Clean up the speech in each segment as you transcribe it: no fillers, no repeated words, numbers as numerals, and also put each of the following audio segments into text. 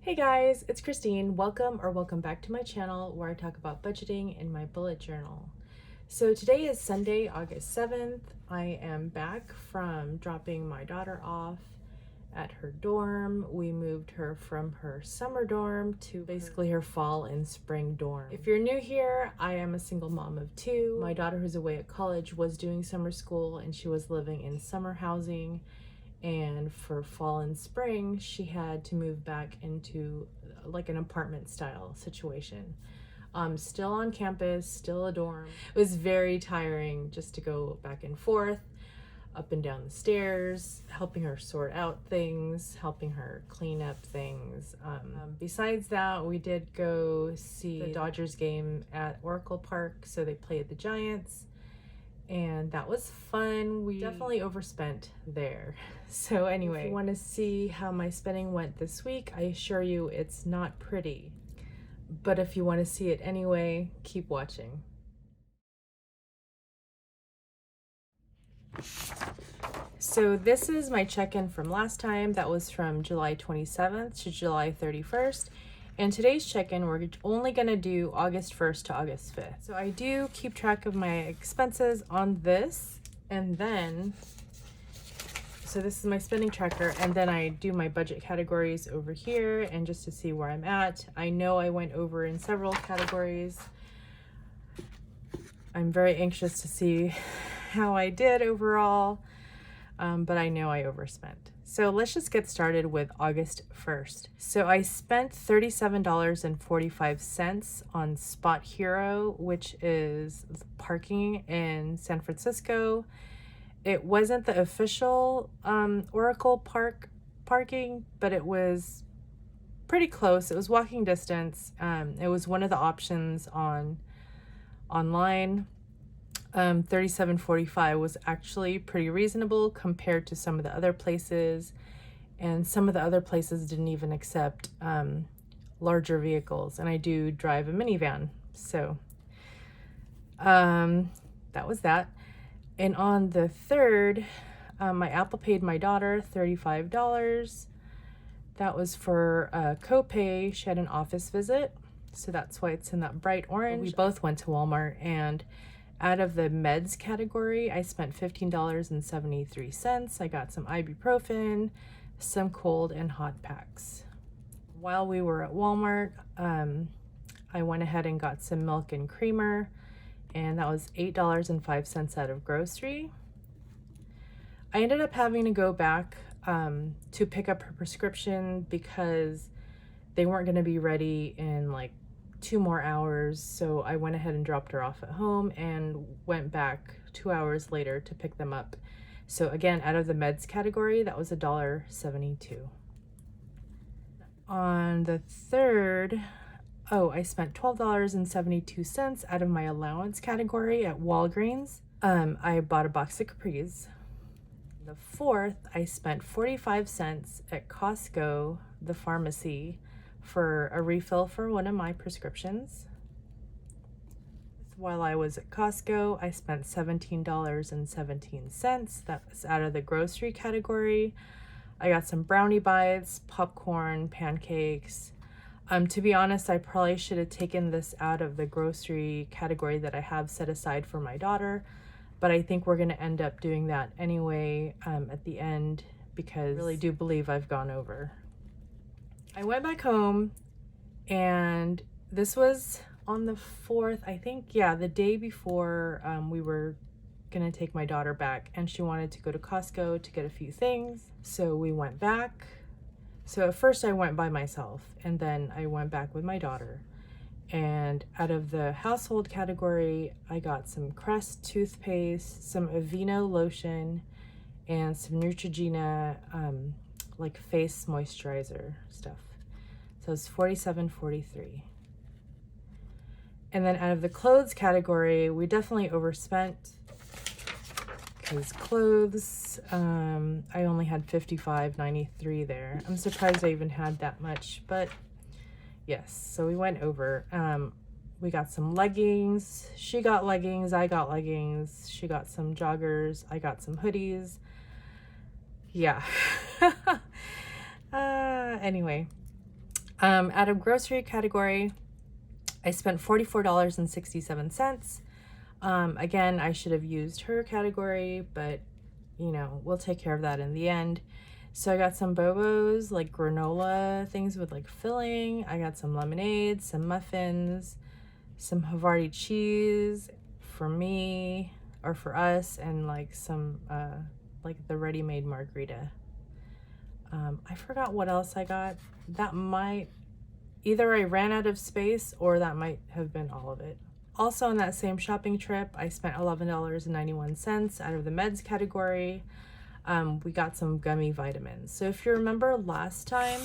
Hey guys, it's Kristine. Welcome back to my channel where I talk about budgeting in my bullet journal. So today is Sunday, August 7th. I am back from dropping my daughter off at her dorm. We moved her from her summer dorm to basically her fall and spring dorm. If you're new here, I am a single mom of two. My daughter, who's away at college, was doing summer school and she was living in summer housing. And for fall and spring, she had to move back into like an apartment style situation. Still on campus, still a dorm. It was very tiring just to go back and forth, up and down the stairs, helping her sort out things, helping her clean up things. Besides that, we did go see the Dodgers game at Oracle Park. So they played the Giants. And that was fun. We definitely overspent there. So anyway, if you want to see how my spending went this week, I assure you it's not pretty. But if you want to see it anyway, keep watching. So this is my check-in from last time. That was from July 27th to July 31st. And today's check-in, we're only gonna do August 1st to August 5th. So I do keep track of my expenses on this, and then, so this is my spending tracker, and then I do my budget categories over here, and just to see where I'm at. I know I went over in several categories. I'm very anxious to see how I did overall, but I know I overspent. So let's just get started with August 1st. So I spent $37.45 on Spot Hero, which is parking in San Francisco. It wasn't the official Oracle Park parking, but it was pretty close. It was walking distance. It was one of the options online. $37.45 was actually pretty reasonable compared to some of the other places, and some of the other places didn't even accept larger vehicles, and I do drive a minivan, so that was that. And on the 3rd, my Apple paid my daughter $35. That was for a copay. She had an office visit, so that's why it's in that bright orange. We both went to Walmart, and out of the meds category, I spent $15.73. I got some ibuprofen, some cold and hot packs. While we were at Walmart, I went ahead and got some milk and creamer, and that was $8.05 out of grocery. I ended up having to go back to pick up her prescription because they weren't going to be ready in like 2 more hours, so I went ahead and dropped her off at home and went back 2 hours later to pick them up. So again, out of the meds category, that was $1.72. On the 3rd, I spent $12.72 out of my allowance category at Walgreens. I bought a box of Capris. The 4th, I spent 45 cents at Costco, the pharmacy, for a refill for one of my prescriptions. While I was at Costco, I spent $17.17. That was out of the grocery category. I got some brownie bites, popcorn, pancakes. To be honest, I probably should have taken this out of the grocery category that I have set aside for my daughter, but I think we're gonna end up doing that anyway at the end, because I really do believe I've gone over. I went back home, and this was on the 4th, I think. Yeah, the day before we were gonna take my daughter back, and she wanted to go to Costco to get a few things. So we went back. So at first I went by myself, and then I went back with my daughter. And out of the household category, I got some Crest toothpaste, some Aveeno lotion, and some Neutrogena like face moisturizer stuff. So it's $47.43. And then out of the clothes category, we definitely overspent, because clothes, I only had $55.93 there. I'm surprised I even had that much, but yes, so we went over. We got some leggings. She got leggings, I got leggings. She got some joggers, I got some hoodies. Yeah. Anyway, Out of grocery category, I spent $44.67. Again, I should have used her category, but you know, we'll take care of that in the end. So I got some Bobos, like granola things with like filling. I got some lemonade, some muffins, some Havarti cheese for me or for us, and like some like the ready-made margarita. I forgot what else I got. That might, either I ran out of space or that might have been all of it. Also on that same shopping trip, I spent $11.91 out of the meds category. We got some gummy vitamins. So if you remember last time,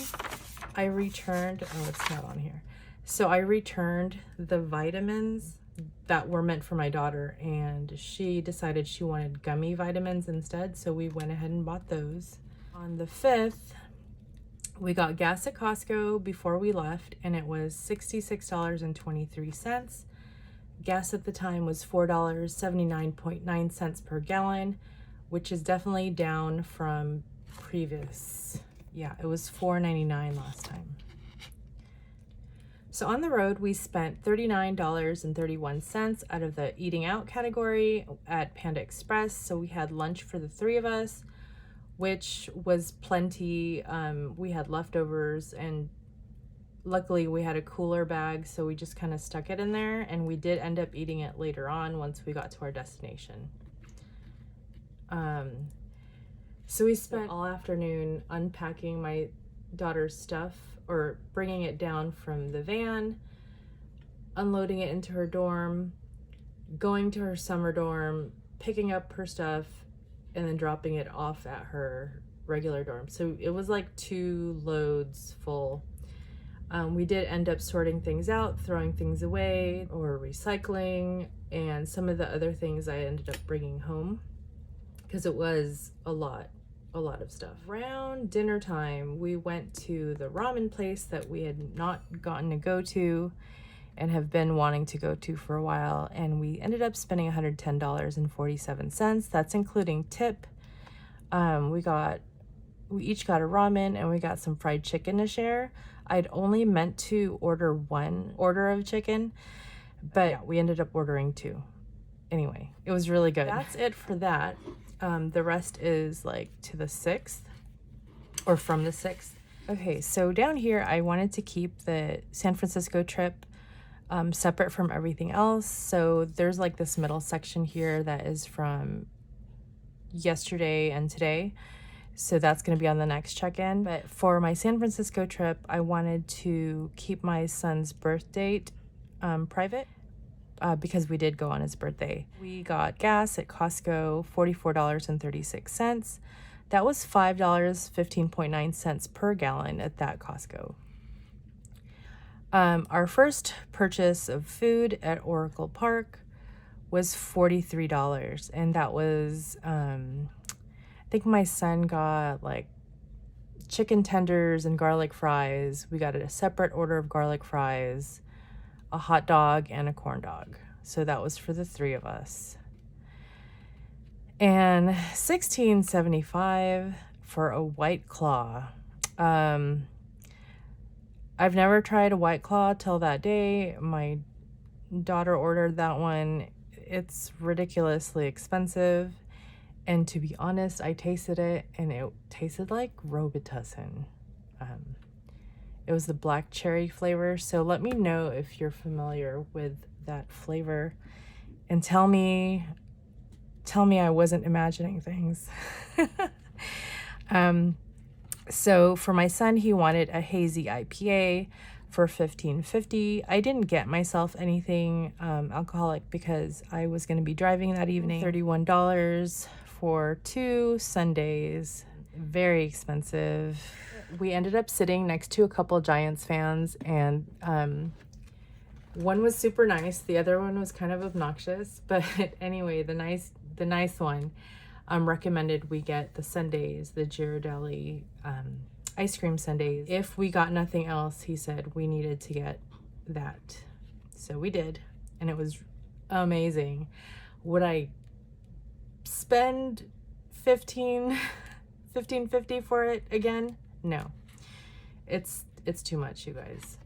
I returned, oh, it's not on here. So I returned the vitamins that were meant for my daughter, and she decided she wanted gummy vitamins instead. So we went ahead and bought those. On the 5th, we got gas at Costco before we left, and it was $66.23. Gas at the time was $4.79.9 per gallon, which is definitely down from previous. Yeah, it was $4.99 last time. So on the road, we spent $39.31 out of the eating out category at Panda Express. So we had lunch for the 3 of us, which was plenty. We had leftovers, and luckily we had a cooler bag, so we just kind of stuck it in there, and we did end up eating it later on once we got to our destination. So we spent all afternoon unpacking my daughter's stuff, or bringing it down from the van, unloading it into her dorm, going to her summer dorm, picking up her stuff, and then dropping it off at her regular dorm. So it was like 2 loads full. We did end up sorting things out, throwing things away, or recycling, and some of the other things I ended up bringing home because it was a lot of stuff. Around dinner time, we went to the ramen place that we had not gotten to go to and have been wanting to go to for a while, and we ended up spending $110.47. That's including tip. We each got a ramen, and we got some fried chicken to share. I'd only meant to order 1 order of chicken, but yeah, we ended up ordering 2. Anyway, it was really good. That's it for that. The rest is like to the 6th, or from the 6th. Okay, so down here, I wanted to keep the San Francisco trip separate from everything else. So there's like this middle section here that is from yesterday and today. So that's going to be on the next check-in. But for my San Francisco trip, I wanted to keep my son's birth date private because we did go on his birthday. We got gas at Costco, $44.36. That was $5.15.9 per gallon at that Costco. Our first purchase of food at Oracle Park was $43, and that was I think my son got like chicken tenders and garlic fries. We got a separate order of garlic fries, a hot dog, and a corn dog. So that was for the 3 of us. And $16.75 for a White Claw. I've never tried a White Claw till that day. My daughter ordered that one. It's ridiculously expensive. And to be honest, I tasted it, and it tasted like Robitussin. It was the black cherry flavor. So let me know if you're familiar with that flavor, and tell me I wasn't imagining things. So for my son, he wanted a hazy IPA for $15.50. I didn't get myself anything alcoholic because I was going to be driving that evening. $31 for 2 sundaes. Very expensive. We ended up sitting next to a couple Giants fans, and one was super nice. The other one was kind of obnoxious, but anyway, the nice one recommended we get the sundaes, the Ghirardelli ice cream sundaes. If we got nothing else, he said we needed to get that. So we did, and it was amazing. Would I spend $15.50 for it again? No. It's it's too much, you guys.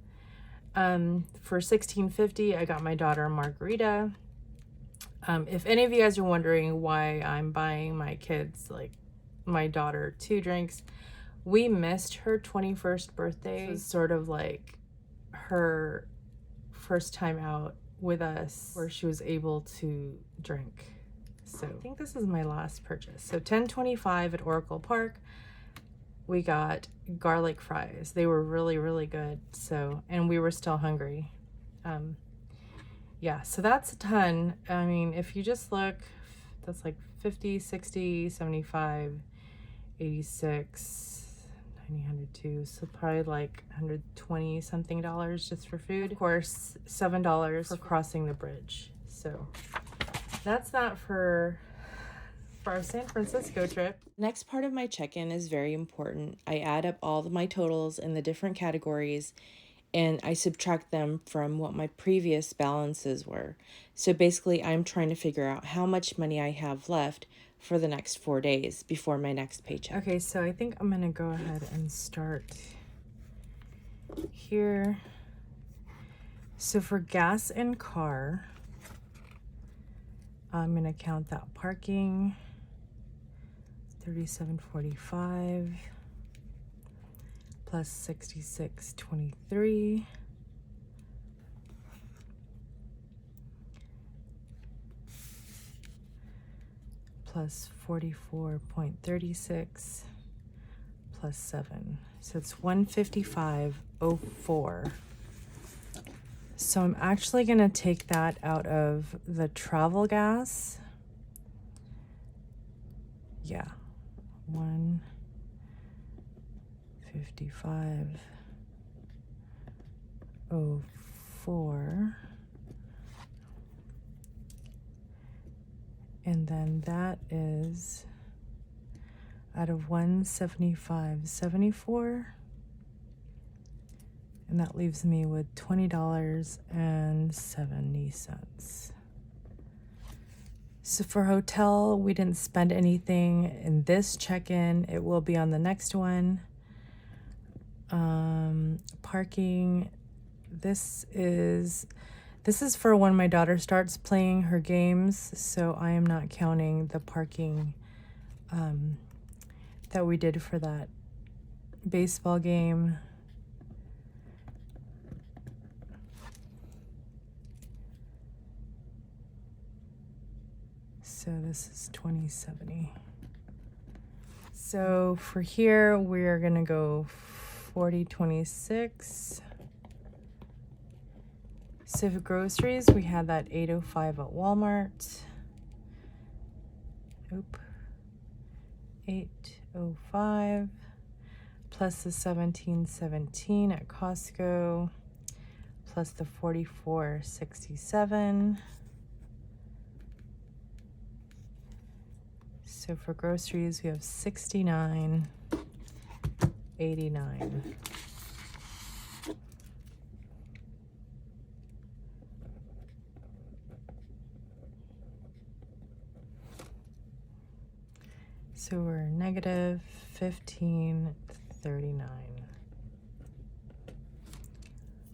For $16.50, I got my daughter a margarita. If any of you guys are wondering why I'm buying my kids, like my daughter, 2 drinks, we missed her 21st birthday. It was sort of like her first time out with us where she was able to drink. So I think this is my last purchase. So $10.25 at Oracle Park. We got garlic fries. They were really, really good. So, and we were still hungry. Yeah, so that's a ton. I mean, if you just look, that's like 50, 60, 75, 86, 90, 102. So probably like 120 something dollars just for food. Of course, $7 for crossing the bridge. So that's that for our San Francisco trip. Next part of my check-in is very important. I add up all of my totals in the different categories and I subtract them from what my previous balances were. So basically, I'm trying to figure out how much money I have left for the next 4 days before my next paycheck. Okay, so I think I'm gonna go ahead and start here. So for gas and car, I'm gonna count that parking, $37.45 plus $66.23 plus $44.36 plus 7. So it's $155.04. So I'm actually gonna take that out of the travel gas. Yeah, 155.04, and then that is out of 175.74, and that leaves me with $20.70. So for hotel, we didn't spend anything in this check-in. It will be on the next one. Parking, this is for when my daughter starts playing her games, so I am not counting the parking that we did for that baseball game. So this is $20.70. So for here, we're gonna go $40.26. So for groceries, we had that $8.05 at Walmart. $8.05 plus the $17.17 at Costco, plus the $44.67. So for groceries, we have $69.89. So we're negative $15.39.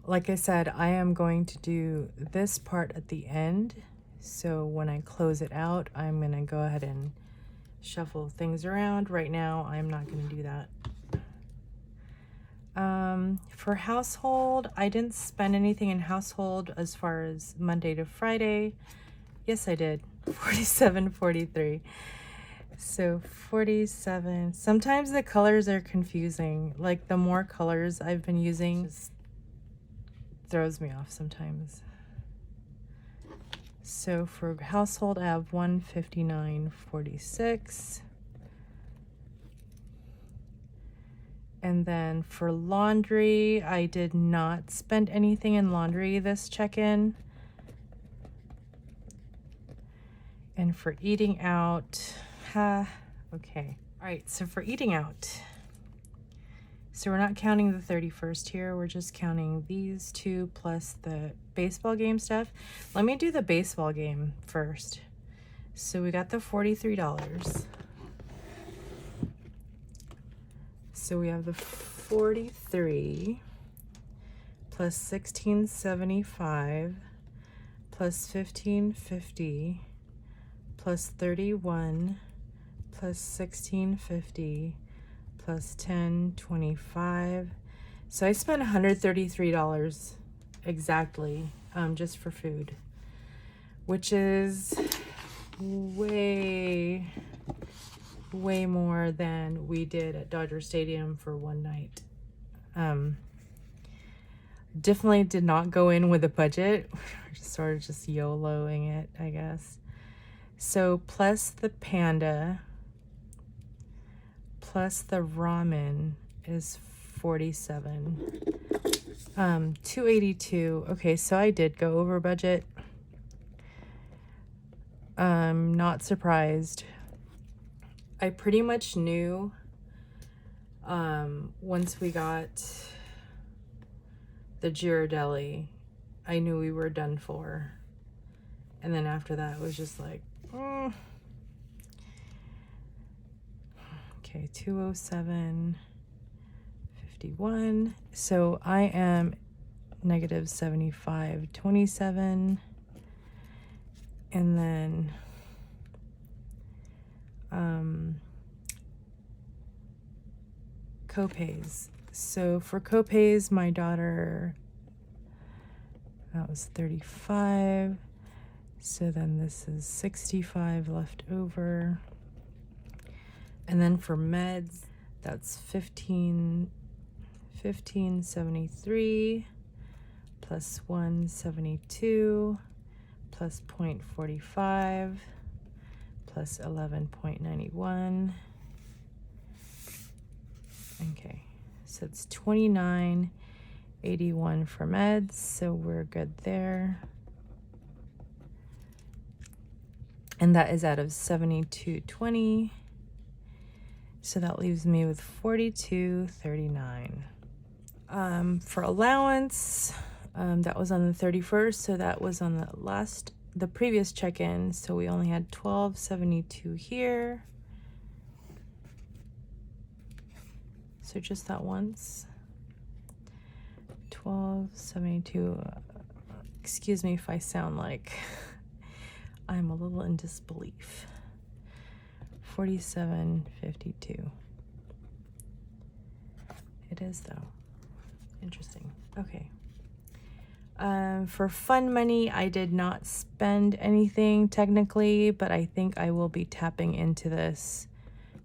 Like I said, I am going to do this part at the end. So when I close it out, I'm going to go ahead and shuffle things around. Right now, I'm not going to do that. For household, I didn't spend anything in household as far as Monday to Friday. Yes, I did. $47.43. So 47. Sometimes the colors are confusing. Like the more colors I've been using just throws me off sometimes. So for household, I have $159.46. And then for laundry, I did not spend anything in laundry this check-in. And for eating out, okay. All right, so for eating out, so we're not counting the 31st here. We're just counting these two plus the baseball game stuff. Let me do the baseball game first. So we got the $43. So we have the 43 plus 1675 plus 1550 plus 31 plus 1650 plus 1025. So I spent $133 exactly just for food, which is way more than we did at Dodger Stadium for one night. Definitely did not go in with a budget. We're sort of just YOLOing it, I guess. So plus the Panda plus the ramen is 47. 282. Okay, so I did go over budget. Not surprised. I pretty much knew once we got the Ghirardelli, I knew we were done for. And then after that, it was just like, okay, 207.51. So I am negative 75.27. And then copays. So for copays, my daughter, that was 35. So then this is 65 left over. And then for meds, that's 1573 plus 172 plus 0.45 plus 11.91. Okay, so it's 29.81 for meds, so we're good there. And that is out of 72.20. So that leaves me with 42.39. For allowance, that was on the 31st, so that was on the previous check-in, so we only had 12.72 here. So just that once. 12.72. Excuse me if I sound like I'm a little in disbelief. 47.52. It is though. Interesting. Okay. For fun money, I did not spend anything technically, but I think I will be tapping into this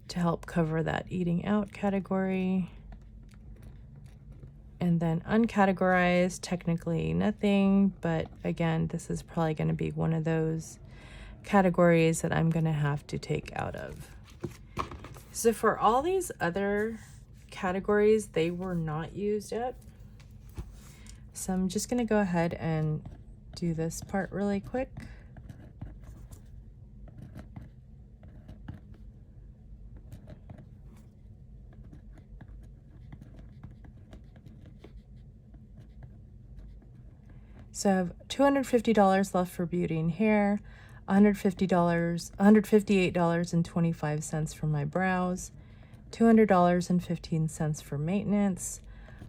to help cover that eating out category. And then uncategorized, technically nothing, but again, this is probably going to be one of those categories that I'm going to have to take out of. So for all these other categories, they were not used yet. So I'm just going to go ahead and do this part really quick. So I have $250 left for beauty and hair, $158.25 for my brows, $200.15 for maintenance,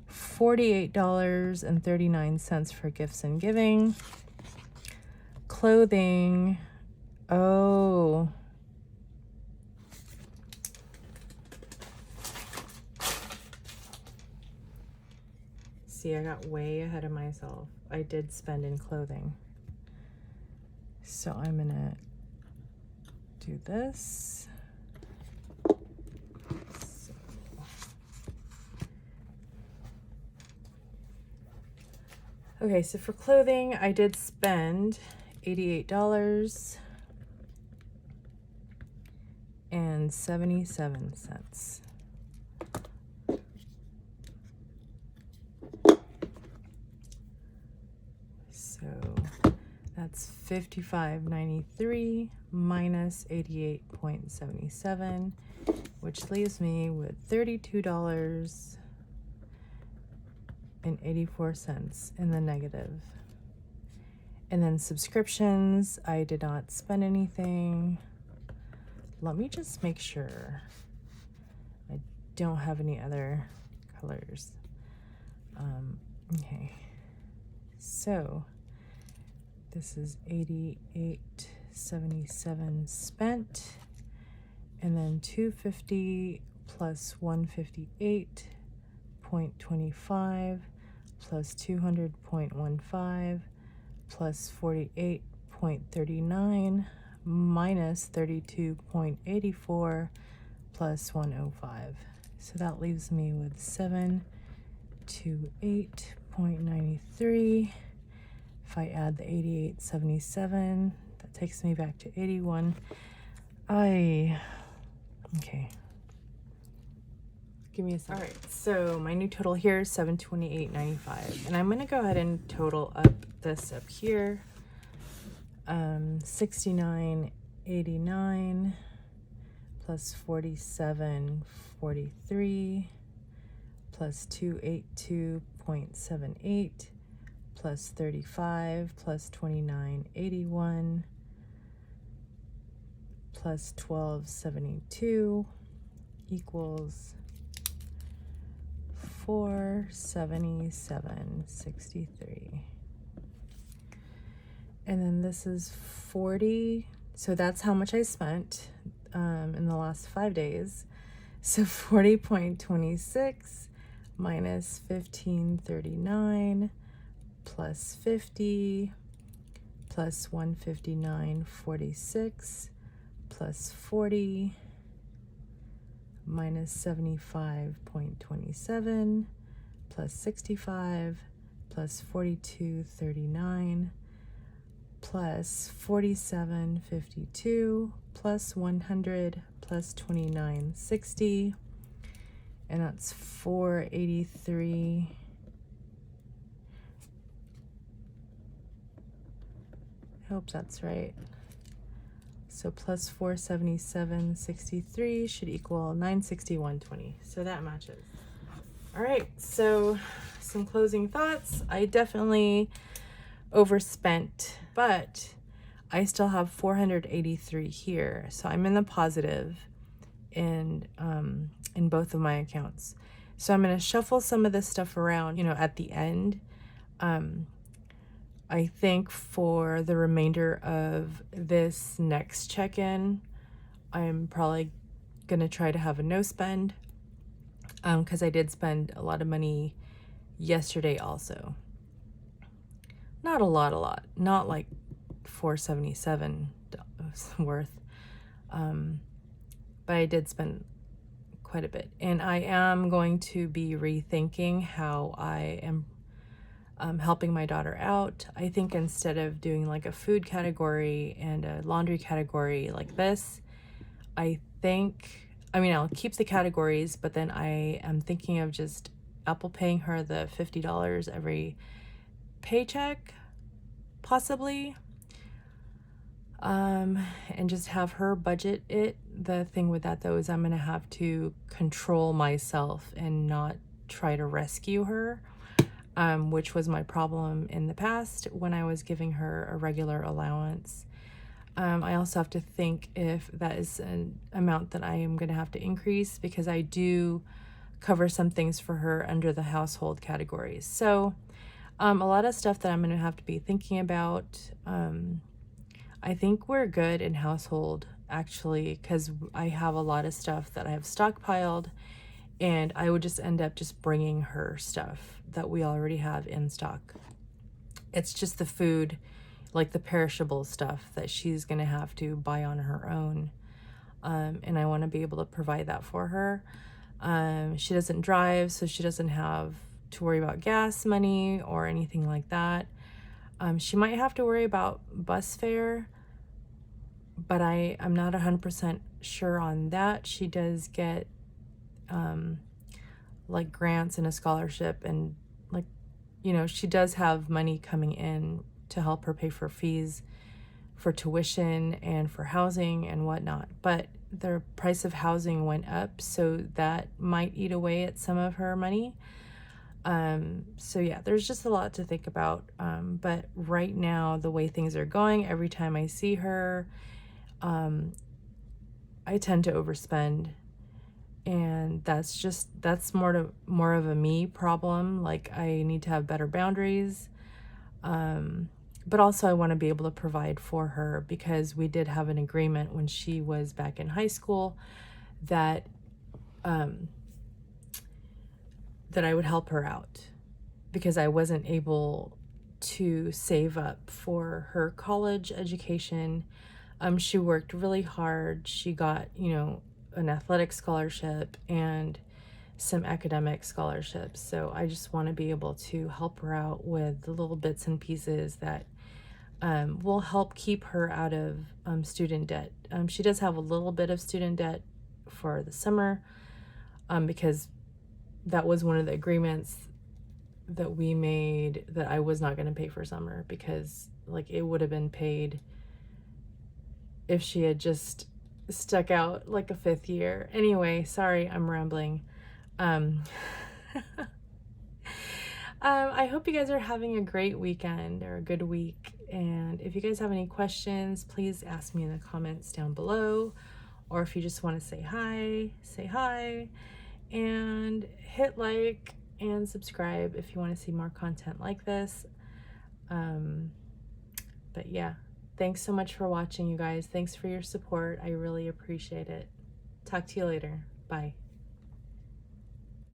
$48.39 for gifts and giving, clothing. Oh, see, I got way ahead of myself. I did spend in clothing. So I'm gonna do this. Okay, so for clothing, I did spend $88.77. So that's $55.93 minus 88.77, which leaves me with $32.84 in the negative. And then subscriptions, I did not spend anything. Let me just make sure I don't have any other colors. Okay. So this is 88.77 spent, and then 250 plus 158.25 plus 200.15 plus 48.39 minus 32.84 plus 105. So that leaves me with 728.93. If I add the 88.77, that takes me back to 81. Okay. Give me a second. All right, so my new total here is 728.95, and I'm gonna go ahead and total up this up here. 69.89 plus 47.43 plus 282.78 plus 35 plus 29.81 plus 12.72 equals 477.63. And then this is 40. So that's how much I spent in the last 5 days. So 40.26 minus 15.39 plus 50 plus 159.46 plus 40 minus 75.27 plus 65 plus 42.39 plus 47.52 plus 100 plus 29.60, and that's 483. I hope that's right. So plus 477.63 should equal 961.20. So that matches. All right, so some closing thoughts. I definitely overspent, but I still have 483 here. So I'm in the positive in both of my accounts. So I'm going to shuffle some of this stuff around, at the end. I think for the remainder of this next check-in, I'm probably going to try to have a no spend, because I did spend a lot of money yesterday also. Not a lot, not like 477 worth, but I did spend quite a bit. And I am going to be rethinking how I am helping my daughter out. I think instead of doing like a food category and a laundry category like this, I'll keep the categories, but then I am thinking of just Apple paying her the $50 every paycheck, possibly, and just have her budget it. The thing with that though is I'm gonna have to control myself and not try to rescue her, which was my problem in the past when I was giving her a regular allowance. I also have to think if that is an amount that I am going to have to increase, because I do cover some things for her under the household categories. So a lot of stuff that I'm going to have to be thinking about. I think we're good in household, actually, because I have a lot of stuff that I have stockpiled, and I would just end up just bringing her stuff that we already have in stock. It's just the food, like the perishable stuff, that she's going to have to buy on her own. And I want to be able to provide that for her. She doesn't drive, so she doesn't have to worry about gas money or anything like that. She might have to worry about bus fare, but I'm not 100% sure on that. She does get like grants and a scholarship, and she does have money coming in to help her pay for fees for tuition and for housing and whatnot. But the price of housing went up, so that might eat away at some of her money. So yeah, there's just a lot to think about. But right now, the way things are going, every time I see her, I tend to overspend. And that's more of a me problem. Like, I need to have better boundaries. But also I want to be able to provide for her, because we did have an agreement when she was back in high school that that I would help her out, because I wasn't able to save up for her college education. She worked really hard. She got, an athletic scholarship and some academic scholarships. So I just want to be able to help her out with the little bits and pieces that will help keep her out of student debt. She does have a little bit of student debt for the summer, because that was one of the agreements that we made, that I was not going to pay for summer, because like it would have been paid if she had just stuck out like a 5th year. Anyway, sorry, I'm rambling. I hope you guys are having a great weekend or a good week. And if you guys have any questions, please ask me in the comments down below. Or if you just want to say hi, say hi. And hit like and subscribe if you want to see more content like this. But yeah, thanks so much for watching, you guys. Thanks for your support. I really appreciate it. Talk to you later. Bye.